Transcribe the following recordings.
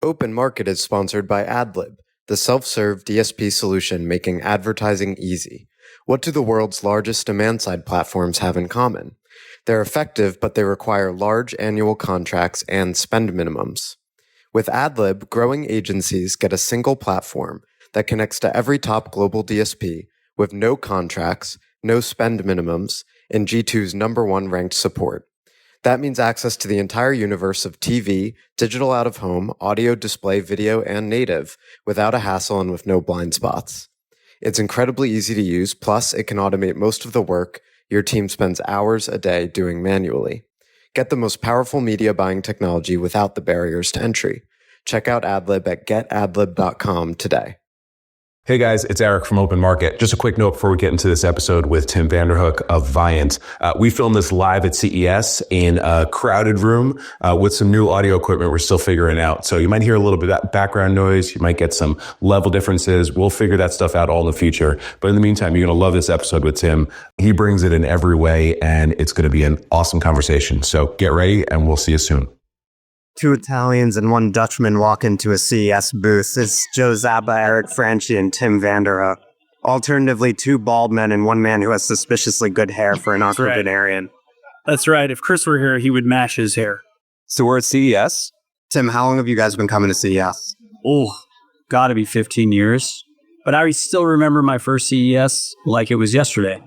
Open Market is sponsored by AdLib, the self-serve DSP solution making advertising easy. What do the world's largest demand-side platforms have in common? They're effective, but they require large annual contracts and spend minimums. With AdLib, growing agencies get a single platform that connects to every top global DSP with no contracts, no spend minimums, and G2's #1 ranked support. That means access to the entire universe of TV, digital out-of-home, audio, display, video, and native without a hassle and with no blind spots. It's incredibly easy to use, plus it can automate most of the work your team spends hours a day doing manually. Get the most powerful media buying technology without the barriers to entry. Check out AdLib at getadlib.com today. Hey guys, it's Eric from Open Market. Just a quick note before we get into this episode with Tim Vanderhook of Viant. We filmed this live at CES in a crowded room with some new audio equipment we're still figuring out. So you might hear a little bit of background noise. You might get some level differences. We'll figure that stuff out all in the future. But in the meantime, you're going to love this episode with Tim. He brings it in every way, and it's going to be an awesome conversation. So get ready, and we'll see you soon. Two Italians and one Dutchman walk into a CES booth. It's Joe Zappa, Eric Franchi, and Tim Vanderhook. Alternatively, two bald men and one man who has suspiciously good hair for an octogenarian. That's right. If Chris were here, he would mash his hair. So we're at CES. Tim, how long have you guys been coming to CES? Oh, gotta be 15 years. But I still remember my first CES like it was yesterday.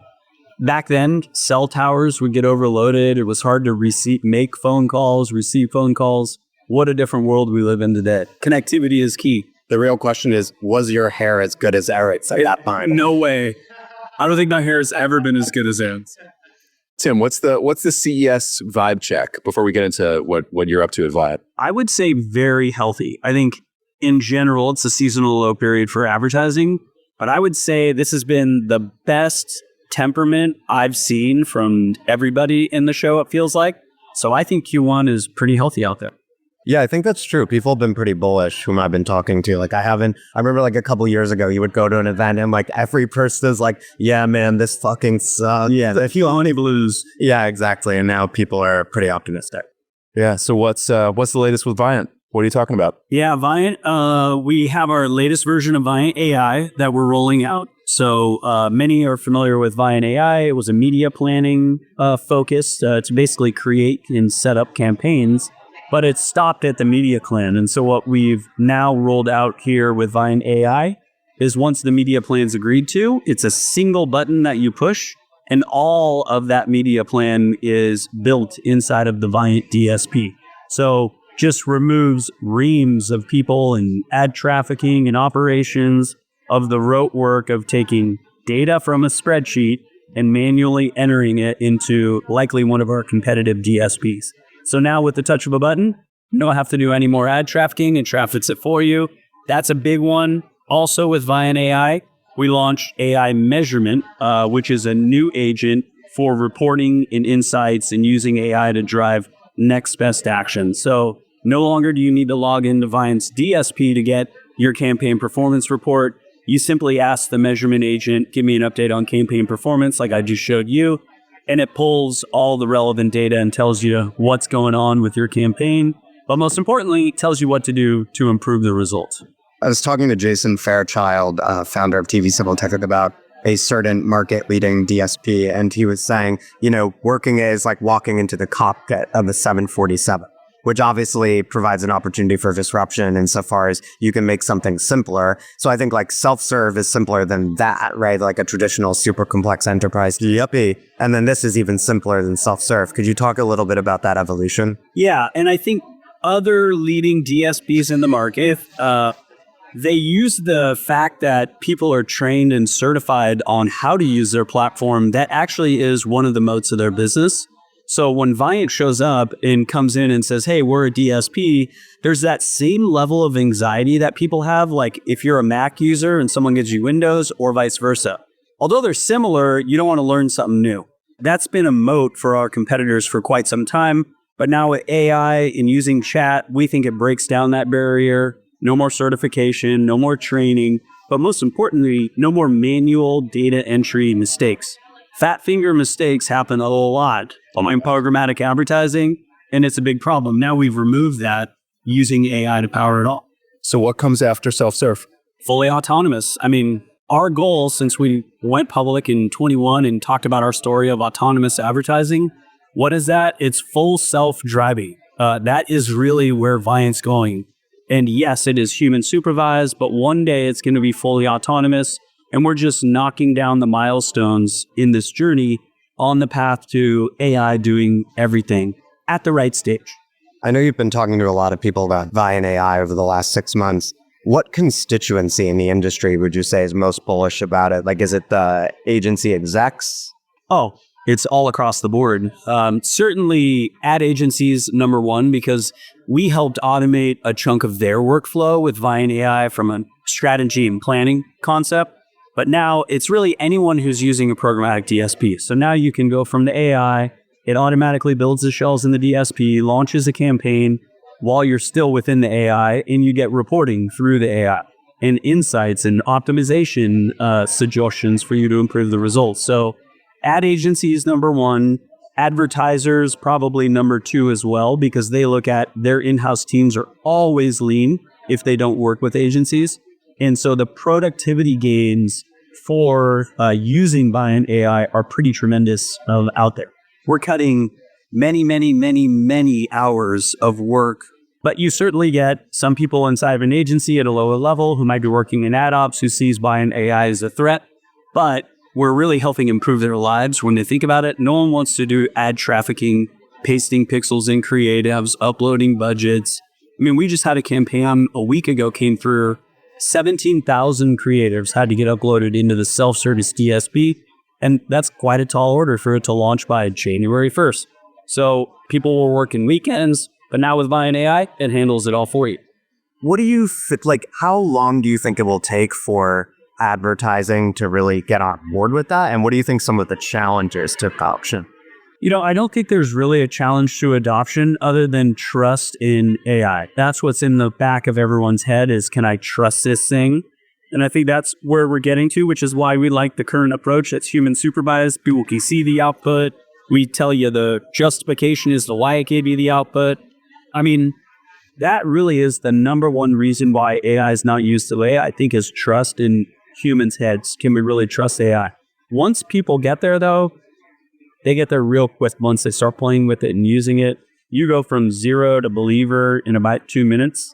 Back then, cell towers would get overloaded. It was hard to make phone calls, receive phone calls. What a different world we live in today. Connectivity is key. The real question is, was your hair as good as Eric's at that time? No way. I don't think my hair has ever been as good as Aaron's. Tim, what's the CES vibe check before we get into what you're up to at Viant? I would say very healthy. I think in general, it's a seasonal low period for advertising. But I would say this has been the best temperament I've seen from everybody in the show, it feels like. So I think Q1 is pretty healthy out there. Yeah, I think that's true. People have been pretty bullish whom I've been talking to. I remember a couple years ago, you would go to an event and every person is like, yeah, man, this fucking sucks. Yeah, the Q1 blues. Yeah, exactly. And now people are pretty optimistic. Yeah. So what's the latest with Viant? What are you talking about? Yeah, Viant, we have our latest version of Viant AI that we're rolling out. So many are familiar with Viant AI. It was a media planning focus to basically create and set up campaigns, but it stopped at the media plan. And so what we've now rolled out here with Viant AI is once the media plan's agreed to, it's a single button that you push, and all of that media plan is built inside of the Viant DSP. So just removes reams of people and ad trafficking and operations of the rote work of taking data from a spreadsheet and manually entering it into likely one of our competitive DSPs. So now with the touch of a button, you don't have to do any more ad trafficking. It traffics it for you. That's a big one. Also with Viant AI, we launched AI Measurement, which is a new agent for reporting and insights and using AI to drive next best action. So no longer do you need to log into Viant's DSP to get your campaign performance report. You simply ask the measurement agent, give me an update on campaign performance like I just showed you, and it pulls all the relevant data and tells you what's going on with your campaign. But most importantly, it tells you what to do to improve the results. I was talking to Jason Fairchild, founder of TV Civil Tech, about a certain market-leading DSP, and he was saying, working is like walking into the cockpit of a 747. Which obviously provides an opportunity for disruption insofar as you can make something simpler. So I think self-serve is simpler than that, right? Like a traditional super complex enterprise. Yuppie. And then this is even simpler than self-serve. Could you talk a little bit about that evolution? Yeah, and I think other leading DSPs in the market, they use the fact that people are trained and certified on how to use their platform. That actually is one of the moats of their business. So when Viant shows up and comes in and says, hey, we're a DSP, there's that same level of anxiety that people have, like if you're a Mac user and someone gives you Windows or vice versa. Although they're similar, you don't want to learn something new. That's been a moat for our competitors for quite some time. But now with AI and using chat, we think it breaks down that barrier. No more certification, no more training, but most importantly, no more manual data entry mistakes. Fat finger mistakes happen a lot in programmatic advertising, and it's a big problem. Now we've removed that, using AI to power it all. So what comes after self-serve? Fully autonomous. I mean, our goal since we went public in 21 and talked about our story of autonomous advertising, what is that? It's full self-driving. That is really where Viant's going. And yes, it is human supervised, but one day it's going to be fully autonomous. And we're just knocking down the milestones in this journey on the path to AI doing everything at the right stage. I know you've been talking to a lot of people about Viant AI over the last 6 months. What constituency in the industry would you say is most bullish about it? Like, is it the agency execs? Oh, it's all across the board. Certainly ad agencies, number one, because we helped automate a chunk of their workflow with Viant AI from a strategy and planning concept. But now it's really anyone who's using a programmatic DSP. So now you can go from the AI, it automatically builds the shells in the DSP, launches a campaign while you're still within the AI, and you get reporting through the AI and insights and optimization suggestions for you to improve the results. So ad agencies, number one. Advertisers, probably number two as well, because they look at their in-house teams are always lean if they don't work with agencies. And so the productivity gains for using Viant AI are pretty tremendous out there. We're cutting many hours of work, but you certainly get some people inside of an agency at a lower level who might be working in ad ops who sees Viant AI as a threat, but we're really helping improve their lives when they think about it. No one wants to do ad trafficking, pasting pixels in creatives, uploading budgets. I mean, we just had a campaign a week ago came through. 17,000 creatives had to get uploaded into the self-service DSP, and that's quite a tall order for it to launch by January 1st. So people were working weekends, but now with Viant AI, it handles it all for you. What do you like? How long do you think it will take for advertising to really get on board with that? And what do you think some of the challenges to adoption? You know, I don't think there's really a challenge to adoption other than trust in AI. That's what's in the back of everyone's head is, can I trust this thing? And I think that's where we're getting to, which is why we like the current approach that's human supervised. People can see the output. We tell you the justification is to why it gave you the output. I mean, that really is the number one reason why AI is not used today, I think, is trust in humans' heads. Can we really trust AI? Once people get there, though, they get there real quick. Once they start playing with it and using it, you go from zero to believer in about 2 minutes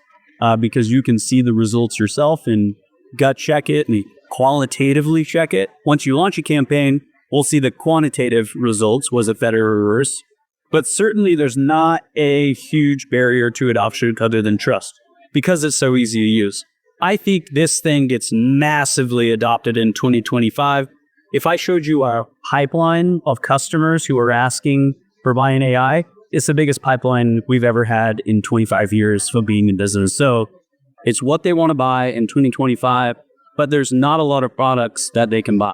because you can see the results yourself and gut check it and qualitatively check it. Once you launch a campaign, we'll see the quantitative results. Was it better or worse? But certainly there's not a huge barrier to adoption other than trust because it's so easy to use. I think this thing gets massively adopted in 2025. If I showed you our pipeline of customers who are asking for Viant AI, it's the biggest pipeline we've ever had in 25 years of being in business. So it's what they want to buy in 2025, but there's not a lot of products that they can buy.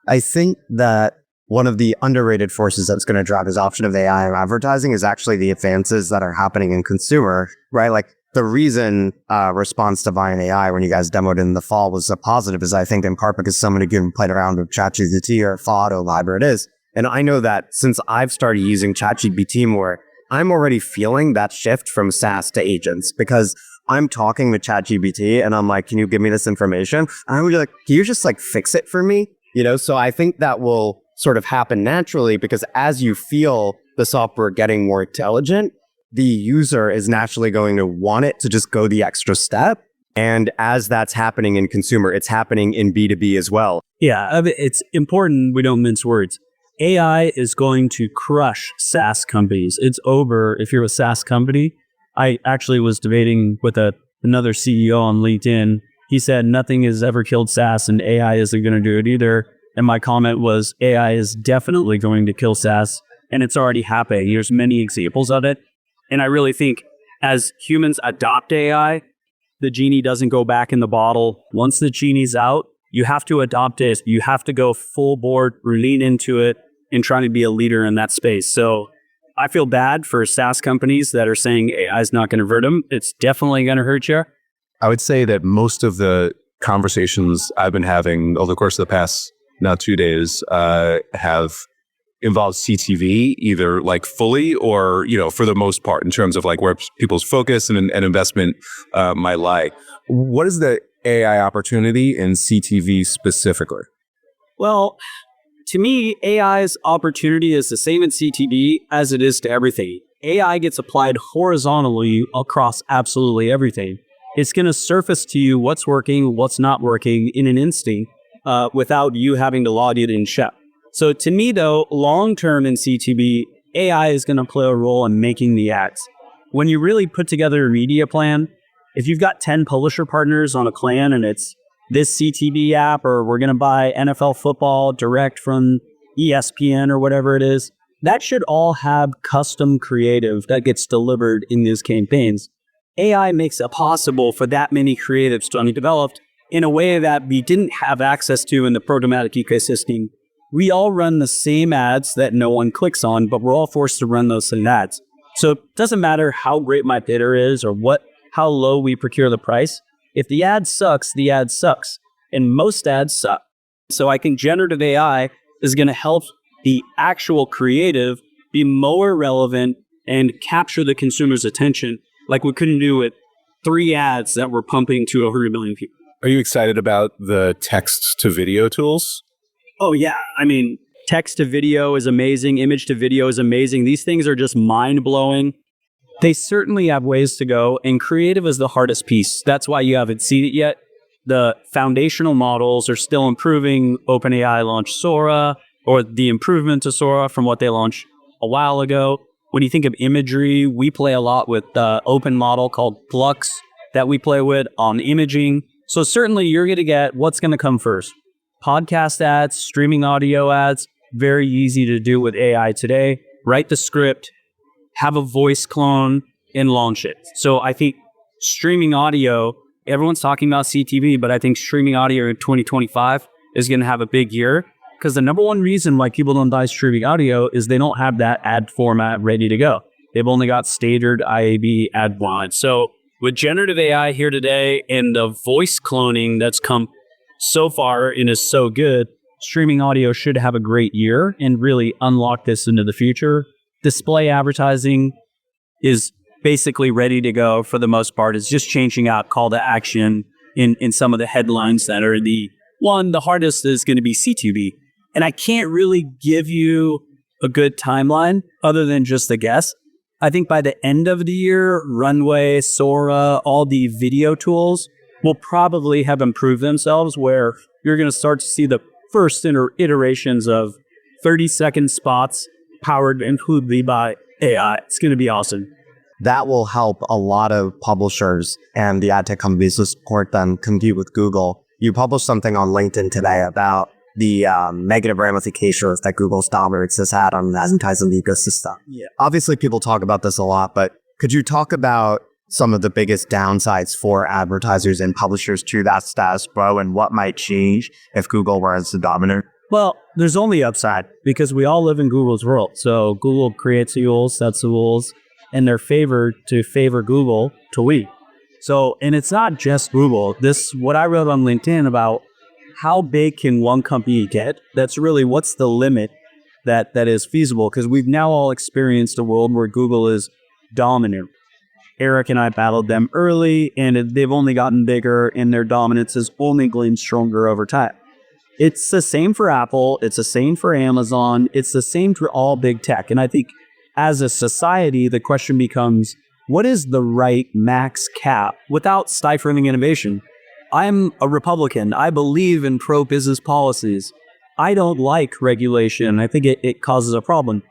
I think that one of the underrated forces that's going to drive adoption of AI in advertising is actually the advances that are happening in consumer, right? Like the reason response to Viant AI when you guys demoed in the fall was so positive is I think in part because somebody had played around with ChatGPT or thought, oh, whatever it is. And I know that since I've started using ChatGPT more, I'm already feeling that shift from SaaS to agents because I'm talking with ChatGPT and I'm like, can you give me this information? And I'm like, can you just like fix it for me? You know, so I think that will sort of happen naturally because as you feel the software getting more intelligent, the user is naturally going to want it to just go the extra step. And as that's happening in consumer, it's happening in B2B as well. Yeah, I mean, it's important we don't mince words. AI is going to crush SaaS companies. It's over if you're a SaaS company. I actually was debating with another CEO on LinkedIn. He said nothing has ever killed SaaS and AI isn't going to do it either. And my comment was AI is definitely going to kill SaaS and it's already happening. There's many examples of it. And I really think as humans adopt AI, the genie doesn't go back in the bottle. Once the genie's out, you have to adopt it. You have to go full board, lean into it, and try to be a leader in that space. So I feel bad for SaaS companies that are saying AI is not going to hurt them. It's definitely going to hurt you. I would say that most of the conversations I've been having over the course of the past now 2 days have involves CTV, either like fully or, for the most part in terms of like where people's focus and investment might lie. What is the AI opportunity in CTV specifically? Well, to me, AI's opportunity is the same in CTV as it is to everything. AI gets applied horizontally across absolutely everything. It's going to surface to you what's working, what's not working in an instant without you having to log it in check. So to me, though, long-term in CTV, AI is going to play a role in making the ads. When you really put together a media plan, if you've got 10 publisher partners on a plan and it's this CTV app, or we're going to buy NFL football direct from ESPN or whatever it is, that should all have custom creative that gets delivered in these campaigns. AI makes it possible for that many creatives to be developed in a way that we didn't have access to in the programmatic ecosystem. We all run the same ads that no one clicks on, but we're all forced to run those same ads. So it doesn't matter how great my bidder is or how low we procure the price. If the ad sucks, the ad sucks. And most ads suck. So I think generative AI is going to help the actual creative be more relevant and capture the consumer's attention like we couldn't do with 3 ads that were pumping to 100 million people. Are you excited about the text to video tools? Oh, yeah. I mean, text to video is amazing. Image to video is amazing. These things are just mind-blowing. They certainly have ways to go, and creative is the hardest piece. That's why you haven't seen it yet. The foundational models are still improving. OpenAI launched Sora, or the improvement to Sora from what they launched a while ago. When you think of imagery, we play a lot with the open model called Flux that we play with on imaging. So certainly you're going to get what's going to come first. Podcast ads, streaming audio ads, very easy to do with AI today. Write the script, have a voice clone, and launch it. So I think streaming audio, everyone's talking about CTV, but I think streaming audio in 2025 is going to have a big year, because the number one reason why people don't buy streaming audio is they don't have that ad format ready to go. They've only got standard IAB ad format. So with generative AI here today and the voice cloning that's come so far and is so good, streaming audio should have a great year and really unlock this into the future. Display advertising is basically ready to go for the most part. It's just changing out call to action in some of the headlines that are the hardest is going to be CTV. And I can't really give you a good timeline other than just a guess. I think by the end of the year, Runway, Sora, all the video tools will probably have improved themselves, where you're going to start to see the first iterations of 30-second spots powered inclusively by AI. It's going to be awesome. That will help a lot of publishers and the ad tech companies to support them compete with Google. You published something on LinkedIn today about the negative ramifications that Google's dominance has had on the advertising ecosystem. Yeah. Obviously, people talk about this a lot, but could you talk about some of the biggest downsides for advertisers and publishers to that status quo, and what might change if Google were as the dominant? Well, there's only upside, because we all live in Google's world. So Google creates the rules, sets the rules, and they're favored to favor Google to we. So, and it's not just Google. What I wrote on LinkedIn about how big can one company get? That's really what's the limit that is feasible, because we've now all experienced a world where Google is dominant. Eric and I battled them early, and they've only gotten bigger, and their dominance has only grown stronger over time. It's the same for Apple. It's the same for Amazon. It's the same for all big tech. And I think as a society, the question becomes, what is the right max cap without stifling innovation? I'm a Republican. I believe in pro-business policies. I don't like regulation. I think it causes a problem.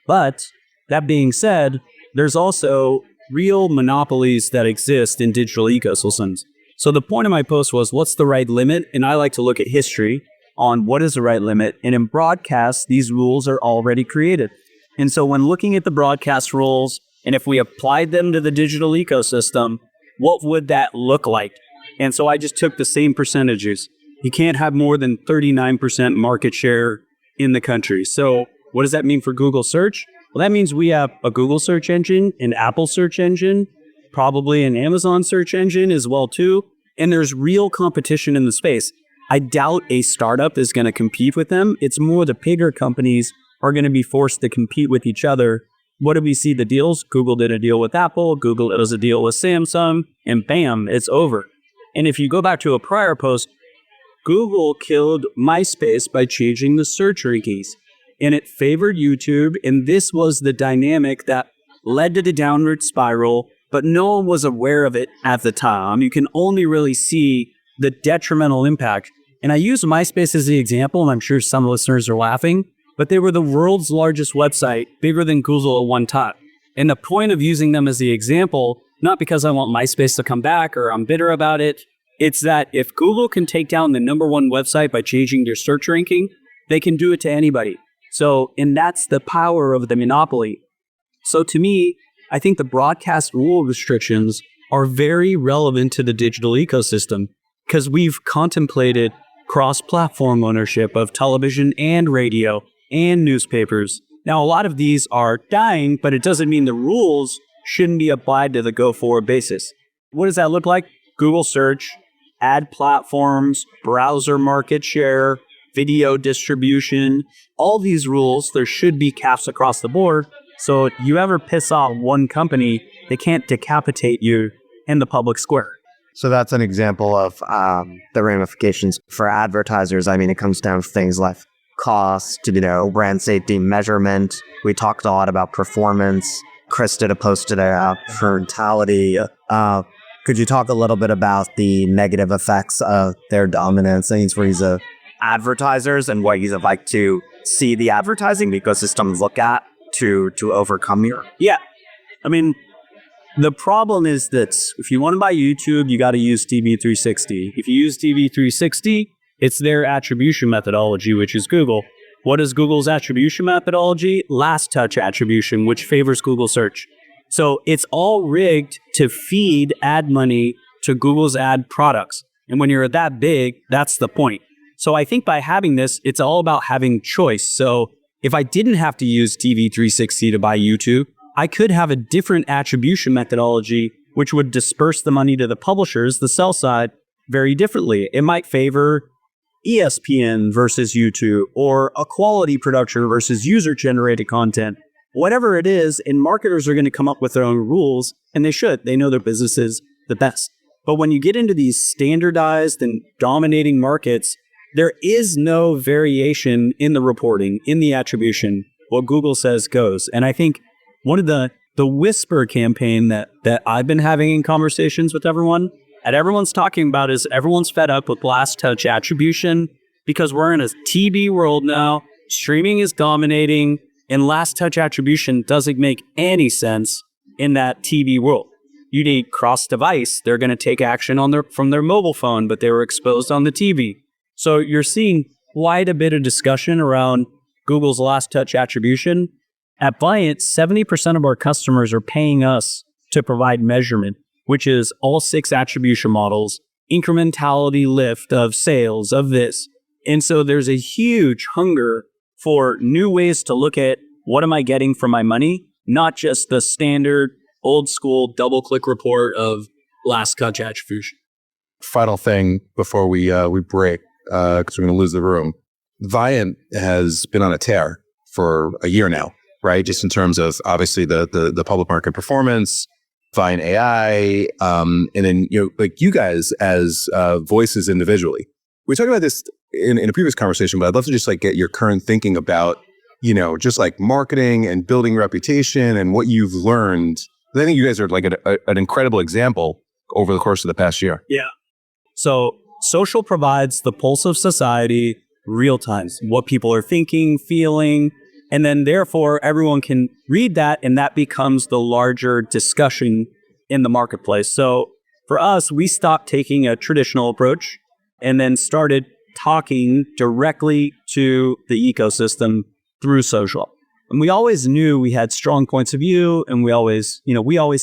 But that being said, there's also real monopolies that exist in digital ecosystems. So the point of my post was, what's the right limit? And I like to look at history on what is the right limit. And in broadcast, these rules are already created. And so when looking at the broadcast rules, and if we applied them to the digital ecosystem, what would that look like? And so I just took the same percentages. You can't have more than 39% market share in the country. So what does that mean for Google search? Well, that means we have a Google search engine, an Apple search engine, probably an Amazon search engine as well too. And there's real competition in the space. I doubt a startup is going to compete with them. It's more the bigger companies are going to be forced to compete with each other. What do we see the deals? Google did a deal with Apple, Google does a deal with Samsung, and bam, it's over. And if you go back to a prior post, Google killed MySpace by changing the search rankings, and it favored YouTube, and this was the dynamic that led to the downward spiral, but no one was aware of it at the time. You can only really see the detrimental impact. And I use MySpace as the example, and I'm sure some listeners are laughing, but they were the world's largest website, bigger than Google at one time. And the point of using them as the example, not because I want MySpace to come back or I'm bitter about it, it's that if Google can take down the number one website by changing their search ranking, they can do it to anybody. So, and that's the power of the monopoly. So to me, I think the broadcast rule restrictions are very relevant to the digital ecosystem because we've contemplated cross-platform ownership of television and radio and newspapers. Now, a lot of these are dying, but it doesn't mean the rules shouldn't be applied to the go-forward basis. What does that look like? Google search, ad platforms, browser market share, video distribution, all these rules, there should be caps across the board. So if you ever piss off one company, they can't decapitate you in the public square. So that's an example of the ramifications for advertisers. I mean, it comes down to things like cost, brand safety measurement. We talked a lot about performance. Chris did a post today about frontality. Could you talk a little bit about the negative effects of their dominance? Things where he's advertisers and what he's like to see the advertising ecosystem look at to overcome here? Yeah. I mean, the problem is that if you want to buy YouTube, you got to use DV360. If you use DV360, it's their attribution methodology, which is Google. What is Google's attribution methodology? Last touch attribution, which favors Google search. So it's all rigged to feed ad money to Google's ad products. And when you're that big, that's the point. So I think by having this, it's all about having choice. So if I didn't have to use DV360 to buy YouTube, I could have a different attribution methodology, which would disperse the money to the publishers, the sell side, very differently. It might favor ESPN versus YouTube, or a quality production versus user-generated content. Whatever it is, and marketers are going to come up with their own rules, and they should. They know their business is the best. But when you get into these standardized and dominating markets, there is no variation in the reporting, in the attribution. What Google says goes. And I think one of the whisper campaign that I've been having in conversations with everyone, and everyone's talking about, is everyone's fed up with last touch attribution because we're in a TV world now. Streaming is dominating, and last touch attribution doesn't make any sense in that TV world. You need cross-device. They're going to take action from their mobile phone, but they were exposed on the TV. So you're seeing quite a bit of discussion around Google's last touch attribution. At Viant, 70% of our customers are paying us to provide measurement, which is all 6 attribution models, incrementality lift of sales of this. And so there's a huge hunger for new ways to look at what am I getting for my money, not just the standard old school double click report of last touch attribution. Final thing before we break, because we're going to lose the room. Viant has been on a tear for a year now, right? Just in terms of obviously the public market performance, Viant AI, and then like you guys as voices individually. We talked about this in a previous conversation, but I'd love to just like get your current thinking about just like marketing and building reputation and what you've learned. I think you guys are like an incredible example over the course of the past year. Yeah. So social provides the pulse of society, real time, what people are thinking, feeling, and then therefore everyone can read that, and that becomes the larger discussion in the marketplace. So for us, we stopped taking a traditional approach and then started talking directly to the ecosystem through social. And we always knew we had strong points of view, and we always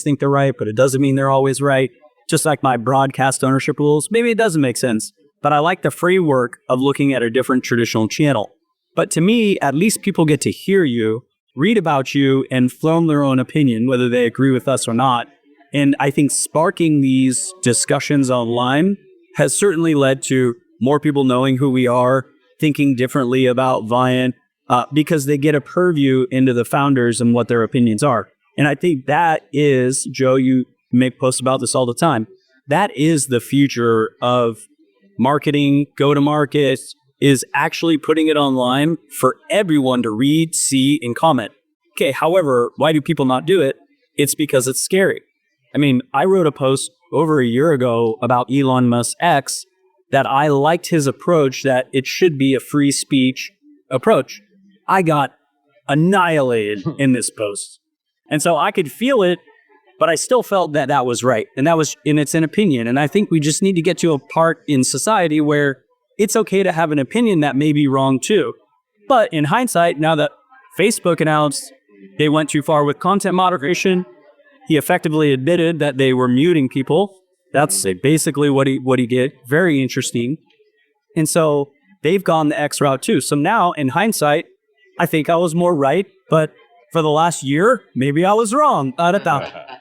think they're right, but it doesn't mean they're always right. Just like my broadcast ownership rules, maybe it doesn't make sense, but I like the framework of looking at a different traditional channel. But to me, at least people get to hear you, read about you, and form their own opinion, whether they agree with us or not. And I think sparking these discussions online has certainly led to more people knowing who we are, thinking differently about Viant, because they get a purview into the founders and what their opinions are. And I think that is, Joe, you make posts about this all the time. That is the future of marketing, go-to-market, is actually putting it online for everyone to read, see, and comment. Okay, however, why do people not do it? It's because it's scary. I mean, I wrote a post over a year ago about Elon Musk X that I liked his approach, that it should be a free speech approach. I got annihilated in this post. And so I could feel it, but I still felt that that was right. And it's an opinion. And I think we just need to get to a part in society where it's okay to have an opinion that may be wrong too. But in hindsight, now that Facebook announced they went too far with content moderation, he effectively admitted that they were muting people. That's basically what he did. Very interesting. And so they've gone the X route too. So now in hindsight, I think I was more right, but for the last year, maybe I was wrong.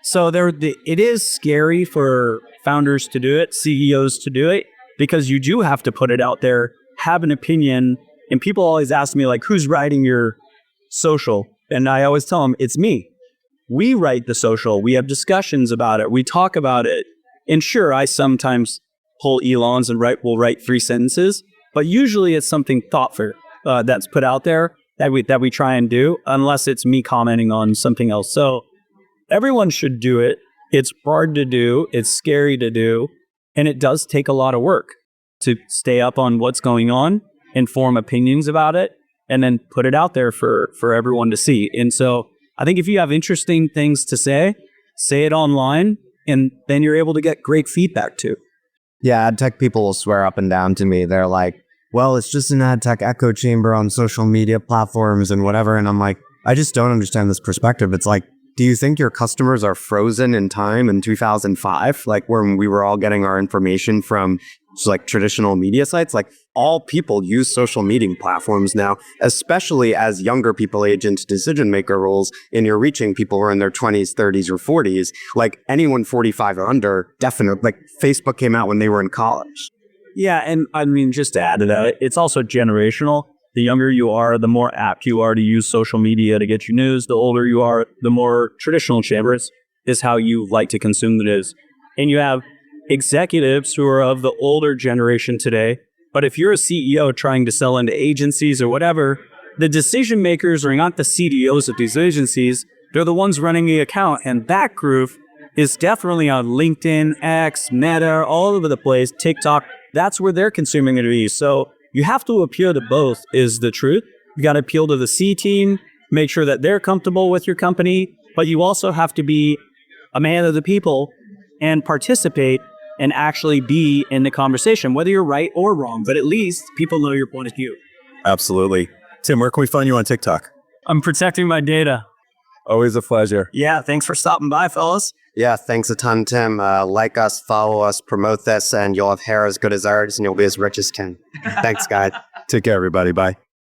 So it is scary for founders to do it, CEOs to do it, because you do have to put it out there, have an opinion. And people always ask me, like, who's writing your social? And I always tell them, it's me. We write the social. We have discussions about it. We talk about it. And sure, I sometimes pull Elon's and will write 3 sentences, but usually it's something thoughtful that's put out there that we try and do, unless it's me commenting on something else. So everyone should do it. It's hard to do. It's scary to do. And it does take a lot of work to stay up on what's going on, inform opinions about it, and then put it out there for everyone to see. And so I think if you have interesting things to say it online, and then you're able to get great feedback too. Yeah, ad tech people will swear up and down to me. They're like, well, it's just an ad tech echo chamber on social media platforms and whatever. And I'm like, I just don't understand this perspective. It's like, do you think your customers are frozen in time in 2005? Like when we were all getting our information from like traditional media sites? Like all people use social media platforms now, especially as younger people age into decision maker roles and you're reaching people who are in their 20s, 30s, or 40s. Like anyone 45 or under, definitely. Like Facebook came out when they were in college. Yeah, and I mean, just to add to that, it's also generational. The younger you are, the more apt you are to use social media to get you news. The older you are, the more traditional chambers is how you like to consume the news. And you have executives who are of the older generation today. But if you're a CEO trying to sell into agencies or whatever, the decision makers are not the CDOs of these agencies. They're the ones running the account. And that group is definitely on LinkedIn, X, Meta, all over the place, TikTok. That's where they're consuming it. So you have to appeal to both is the truth. You got to appeal to the C team, make sure that they're comfortable with your company, but you also have to be a man of the people and participate and actually be in the conversation, whether you're right or wrong, but at least people know your point of view. Absolutely. Tim, where can we find you on TikTok? I'm protecting my data. Always a pleasure. Yeah, thanks for stopping by, fellas. Yeah, thanks a ton, Tim. Like us, follow us, promote this, and you'll have hair as good as ours, and you'll be as rich as Tim. Thanks, guys. Take care, everybody. Bye.